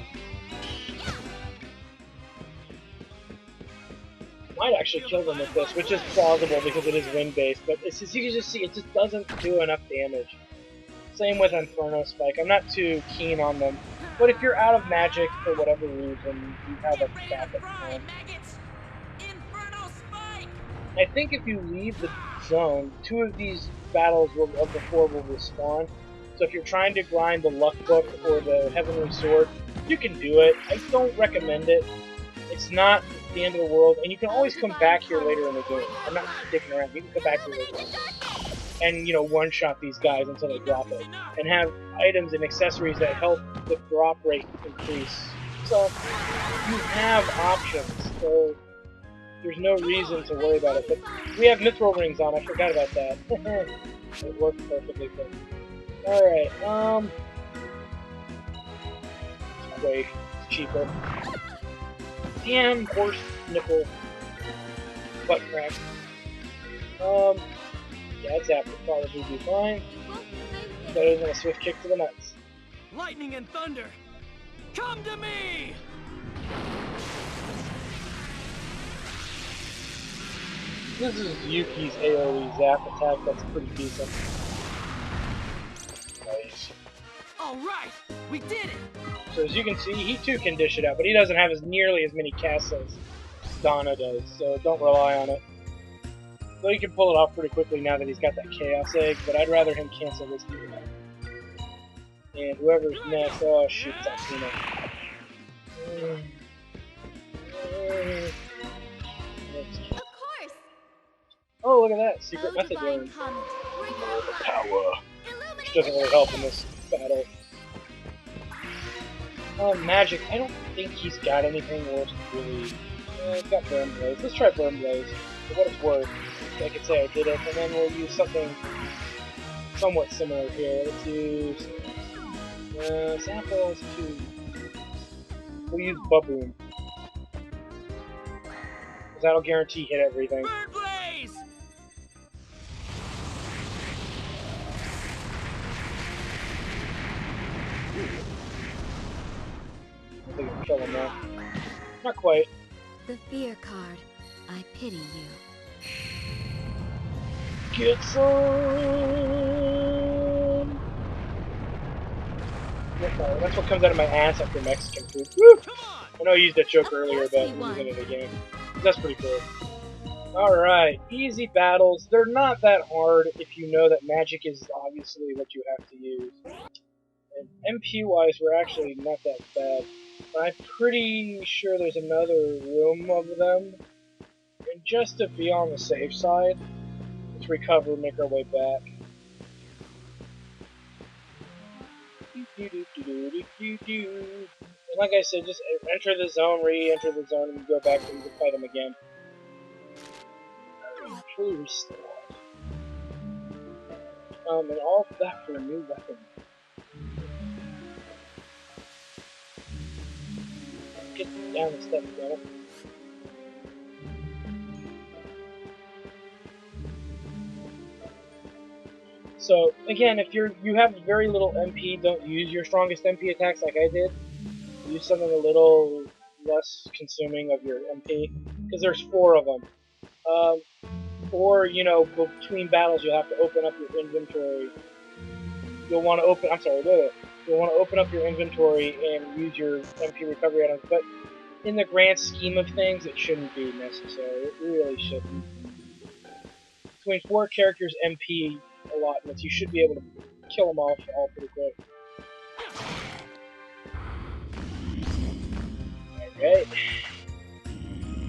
[SPEAKER 1] Might actually kill them with this, which is plausible because it is wind-based, but it's just, you can just see it just doesn't do enough damage. Same with Inferno Spike. I'm not too keen on them, but if you're out of magic for whatever reason, you have a backup plan. I think if you leave the zone, 2 of these battles of the 4 will respawn. So if you're trying to grind the Luck Book or the Heavenly Sword, you can do it. I don't recommend it. It's not the end of the world, and you can always come back here later in the game. I'm not sticking around. You can come back here later. And, one-shot these guys until they drop it. And have items and accessories that help the drop rate increase. So, you have options. So, there's no reason to worry about it. But we have mithril rings on. I forgot about that. It worked perfectly for me. Alright, Quake. It's cheaper. Damn horse nipple butt crack. Yeah, that would probably be fine. Better than a swift kick to the nuts.
[SPEAKER 4] Lightning and thunder, come to me!
[SPEAKER 1] This is Yuki's AoE zap attack. That's pretty decent. Nice.
[SPEAKER 4] All right, we did it.
[SPEAKER 1] So as you can see, he too can dish it out, but he doesn't have nearly as many casts as Donna does, so don't rely on it. Though he can pull it off pretty quickly now that he's got that Chaos Egg, but I'd rather him cancel this dude out. And whoever's next, oh shoot, it's Alfina.
[SPEAKER 3] Of course.
[SPEAKER 1] Oh, look at that, secret method learned. Power. Which doesn't really help in this battle. Magic, I don't think he's got anything worse really. He's got Burn Blaze. Let's try Burn Blaze. For what it's worth, I could say I did it, and then we'll use something somewhat similar here. Let's use samples 2. We'll use Baboon. Because that'll guarantee hit everything.
[SPEAKER 4] Burn Blaze!
[SPEAKER 1] I think I can kill him now. Not quite.
[SPEAKER 3] The fear card. I pity you.
[SPEAKER 1] Get some! That's what comes out of my ass after Mexican food. Woo! I know I used that joke earlier, but I'm using it again. That's pretty cool. Alright, easy battles. They're not that hard if you know that magic is obviously what you have to use. And MP-wise, we're actually not that bad. But I'm pretty sure there's another room of them. And just to be on the safe side, let's recover and make our way back. And like I said, just enter the zone, re-enter the zone, and go back and fight them again. fully restored. And all of that for a new weapon. Get down the steps, damn it. So again, if you have very little MP, don't use your strongest MP attacks like I did. Use something a little less consuming of your MP, because there's 4 of them. Or, you know, between battles you'll have to open up your inventory. You'll want to open, I'm sorry, you'll want to open up your inventory and use your MP recovery items, but in the grand scheme of things, it shouldn't be necessary. It really shouldn't. Between 4 characters' MP allotments, you should be able to kill them all pretty quick. Alright.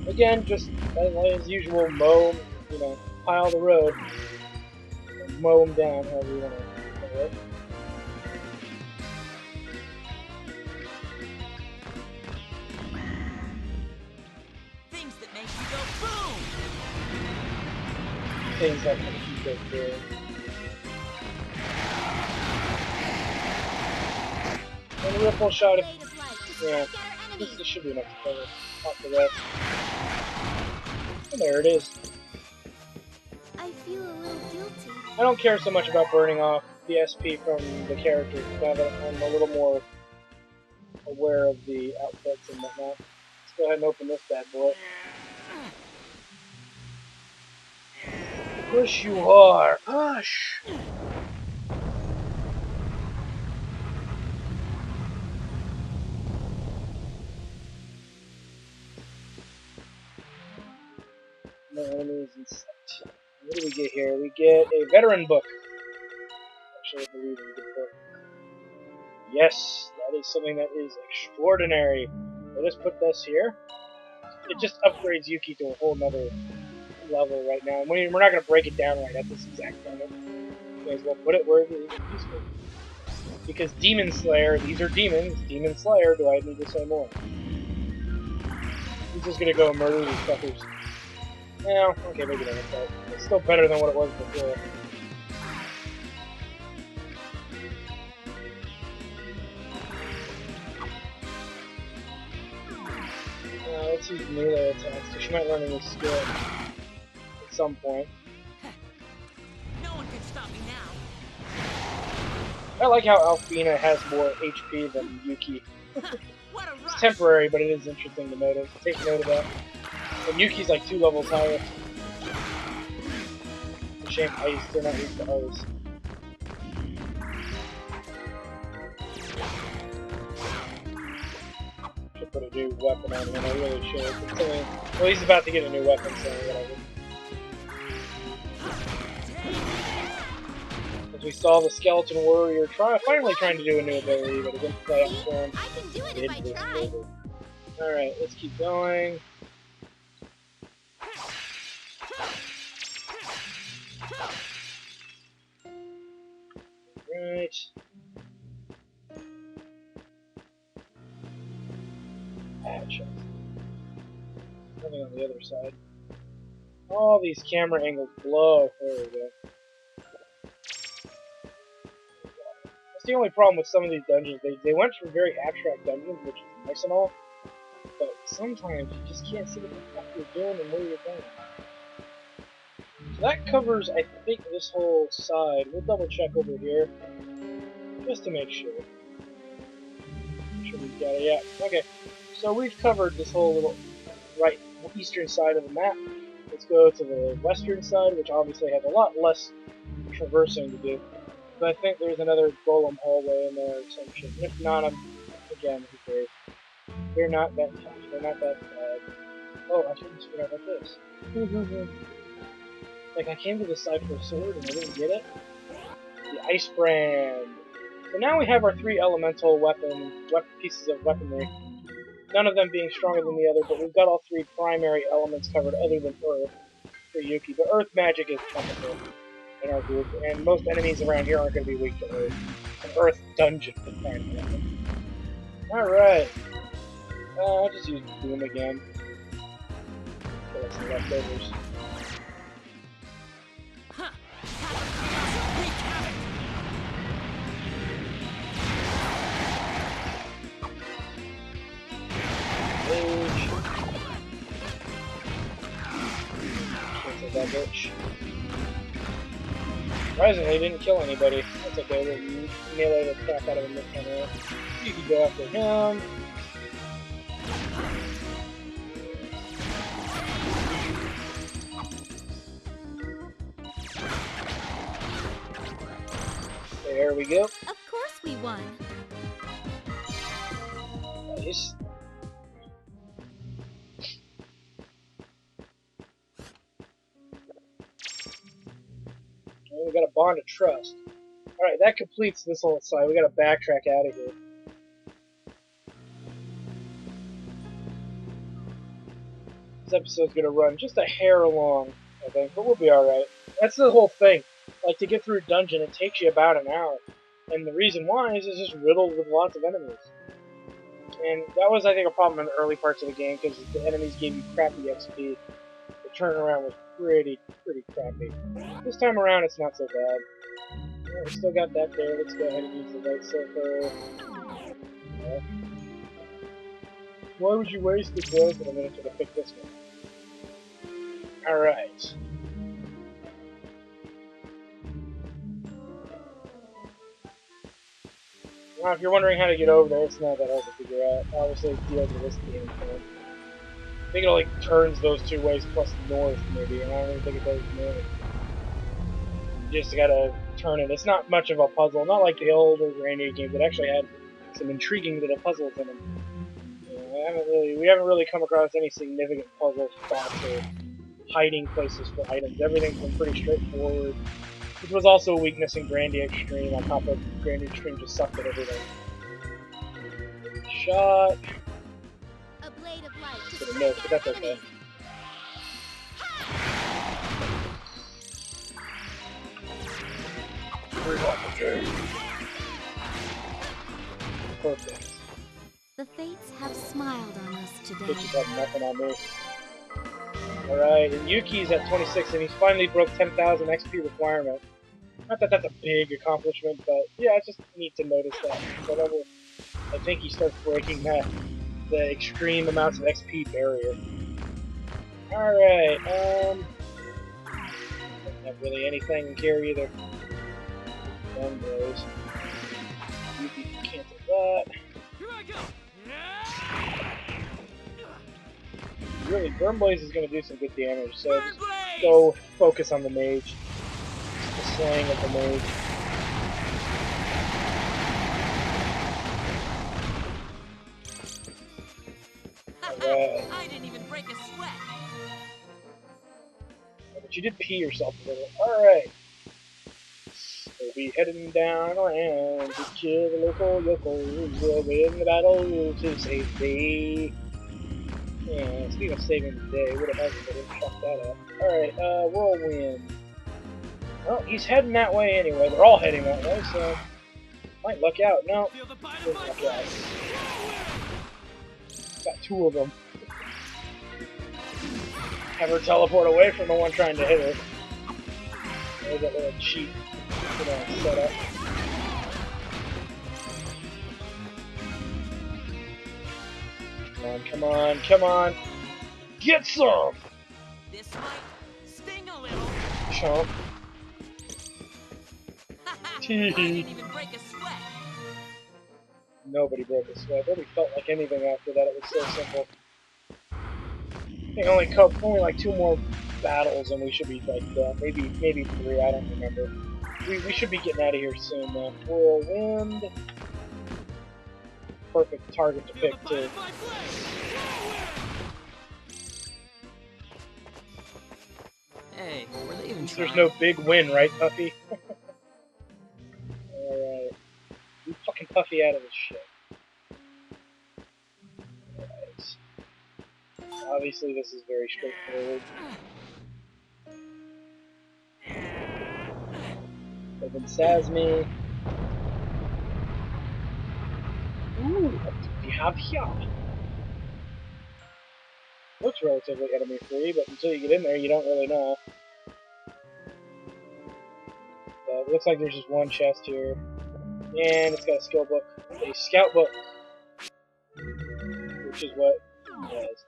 [SPEAKER 1] Again, just as usual, mow, you know, pile the road. Or mow them down, however you want to call it.
[SPEAKER 2] Things that make you go boom!
[SPEAKER 1] Things that make you go boom. And a ripple shot of... Yeah, this should be enough to cover off the rest. And there it is.
[SPEAKER 3] I feel a little guilty.
[SPEAKER 1] I don't care so much about burning off the SP from the characters now that I'm a little more aware of the outputs and whatnot. Let's go ahead and open this bad boy. Push you are! Push! No enemies in sight. What do we get here? We get a veteran book. Actually, I believe it's a good book. Yes, that is something that is extraordinary. Let us put this here. It just upgrades Yuki to a whole nother level right now. We're not going to break it down right at this exact moment. May as well put it where it is useful. Because Demon Slayer, these are demons. Demon Slayer, do I need to say more? He's just going to go murder these fuckers. Well, okay, maybe not. But it's still better than what it was before. Let's use melee attacks, because she might learn a new skill at some point.
[SPEAKER 2] No one can stop me now.
[SPEAKER 1] I like how Alfina has more HP than Yuki.
[SPEAKER 2] What a rush!
[SPEAKER 1] It's temporary, but it is interesting to notice. Take note of that. And Yuki's like 2 levels higher. It's a shame ice, they're not used to ice. Should put a new weapon on him, I really should. Well, he's about to get a new weapon, so whatever. As we saw the Skeleton Warrior finally trying to do a new ability, but it didn't play up for him.
[SPEAKER 3] I can do it if I try.
[SPEAKER 1] Alright, let's keep going. Right. Patch. Nothing on the other side. All these camera angles blow. There we go. That's the only problem with some of these dungeons. They went for very abstract dungeons, which is nice and all, but sometimes you just can't see what the fuck you're doing and where you're going. So that covers, I think, this whole side. We'll double check over here, just to make sure. Make sure we've got it. Yeah, okay. So we've covered this whole little right eastern side of the map. Let's go to the western side, which obviously has a lot less traversing to do. But I think there's another golem hallway in there or some shit. If not, again, who cares? They're not that tough. They're not that bad. Oh, I shouldn't forget about this. Like, I came to the side for a sword and I didn't get it. The Ice Brand. So now we have our 3 elemental pieces of weaponry. None of them being stronger than the other, but we've got all 3 primary elements covered other than Earth for Yuki. But Earth magic is plentiful in our group, and most enemies around here aren't going to be weak to Earth. It's an Earth dungeon for crying out loud. Alright. I'll just use Boom again. Put some leftovers. bitch. Surprisingly, didn't kill anybody. That's okay, we melee the crap out of him this time around. You can go after him. There we go.
[SPEAKER 3] Of course we won.
[SPEAKER 1] Nice. We got a bond of trust. Alright, that completes this whole side. We gotta backtrack out of here. This episode's gonna run just a hair long, I think, but we'll be alright. That's the whole thing. Like, to get through a dungeon, it takes you about an hour. And the reason why is it's just riddled with lots of enemies. And that was, I think, a problem in the early parts of the game, because the enemies gave you crappy XP. The turnaround was pretty crappy. This time around, it's not so bad. We still got that there. Let's go ahead and use the white silver. Yeah. Why would you waste the gold for a minute to pick this one? Alright. Now, if you're wondering how to get over there, it's not that hard to figure out. Obviously, it deals with this game. I think it like turns those two ways plus north, maybe, and I don't even think it does north. You just gotta turn it. It's not much of a puzzle, not like the older Grandia games that actually had some intriguing little puzzles in them. We haven't really come across any significant puzzle spots or hiding places for items. Everything's been pretty straightforward, which was also a weakness in Grandia Extreme. On top of Grandia Extreme just sucked at everything. Shot.
[SPEAKER 3] A blade of light to
[SPEAKER 1] Could have
[SPEAKER 3] strike
[SPEAKER 1] missed, but that's
[SPEAKER 3] our
[SPEAKER 1] okay.
[SPEAKER 3] enemies.
[SPEAKER 1] Perfect.
[SPEAKER 3] The fates have smiled on us today.
[SPEAKER 1] Bitches have nothing on me. Alright, and Yuki's at 26, and he's finally broke 10,000 XP requirement. Not that that's a big accomplishment, but yeah, it's just neat to notice that. Whenever I think he starts breaking the extreme amounts of XP barrier. Alright, don't have really anything here either. Gun blows. Yuki can cancel that.
[SPEAKER 4] Here I go.
[SPEAKER 1] Really, Burnblaze is going to do some good damage, so just
[SPEAKER 2] Burnblaze!
[SPEAKER 1] go focus on the mage. The slaying of the mage. Alright.
[SPEAKER 2] I didn't even break a sweat.
[SPEAKER 1] But you did pee yourself a little. Alright. We'll be heading down land to kill the local yokels. We'll win the battle to save thee. Yeah, speaking of saving the day, what the heck if I didn't fuck that up? Alright, whirlwind. Well, he's heading that way anyway. They're all heading that way, so might luck out. No,
[SPEAKER 4] Feel the bite of
[SPEAKER 1] didn't
[SPEAKER 4] my
[SPEAKER 1] luck out.
[SPEAKER 4] blade.
[SPEAKER 1] Got two of them. Have her teleport away from the one trying to hit her. There's that little cheat setup. Come on, come on. Get some!
[SPEAKER 2] This might sting a little.
[SPEAKER 1] Chump.
[SPEAKER 2] I didn't even break a sweat.
[SPEAKER 1] Nobody broke a sweat. Nobody felt like anything after that. It was so simple. I think only like 2 more battles and we should be like done. Maybe 3, I don't remember. We should be getting out of here soon though. Whirlwind. Perfect target to
[SPEAKER 4] Feel
[SPEAKER 1] pick
[SPEAKER 4] the bite
[SPEAKER 1] too.
[SPEAKER 4] of my blade.
[SPEAKER 2] Hey, were they even
[SPEAKER 1] There's no big win, right, Puffy? Alright. You fucking Puffy out of this shit. Alright. Obviously this is very straightforward. Open Sasme. Ooh, we have here. Looks relatively enemy free, but until you get in there, you don't really know. It looks like there's just one chest here. And it's got a skill book. A scout book. Which is what it does.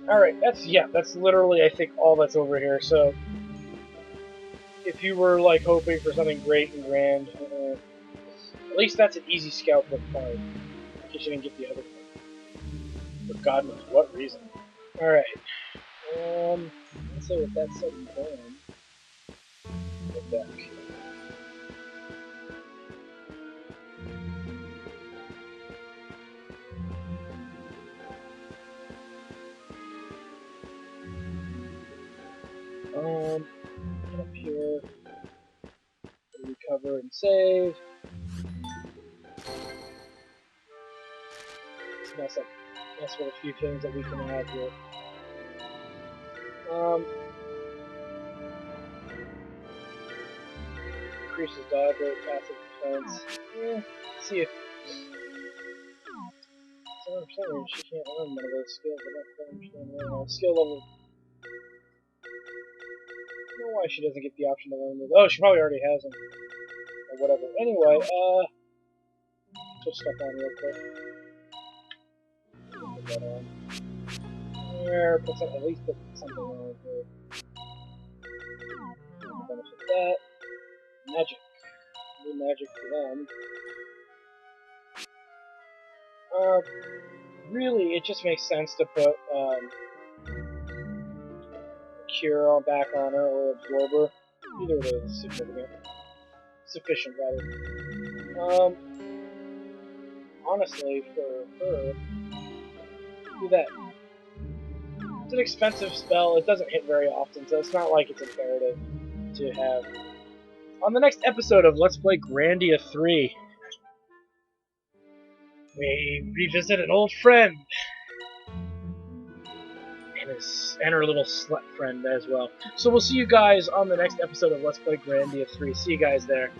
[SPEAKER 1] Alright, that's literally, I think, all that's over here. So, if you were, like, hoping for something great and grand, at least that's an easy scout book find. In case you didn't get the other one. For God knows what reason. Alright. Let's say with that said and done, go back. Get up here, recover and save. Let's mess with a few things that we can add here. Increases dodge rate, passive defense. See if for some reason she can't learn one of those skills. I don't understand why. Skill level. I don't know why she doesn't get the option to learn those. Oh, she probably already has them. Or whatever. Anyway, put stuff on real quick. Put that on. There, at least put something on here. Benefit that. Magic. New magic for them. Really, it just makes sense to put, Cure on back on her, or Absorber. Either of those is significant. Sufficient, rather. Honestly, for her, do that. It's an expensive spell, it doesn't hit very often, so it's not like it's imperative to have. On the next episode of Let's Play Grandia 3, we revisit an old friend. And her little slut friend as well. So we'll see you guys on the next episode of Let's Play Grandia 3. See you guys there.